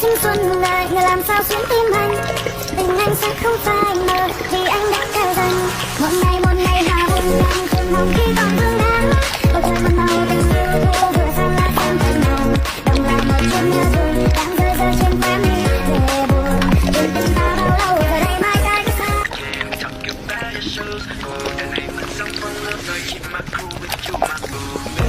thanh xuân ngại người làm sao xuyến tim anh. Tình anh sẽ không phai mờ vì anh đã theo dần. Một ngày hà buồn đang thường mong khi còn vương đáng. Bầu trời một màu tình yêu thu vừa xa lá xanh thật màu. Đồng là một chút nhớ buồn đang rơi rơi trên khóe mi về buồn. Đừng tình ta bao lâu giờ đây mai cái xa. Talk about your shows. Cuộc đời này mình sống vẫn lớn rồi chỉ mặc cool with you, mặc cool.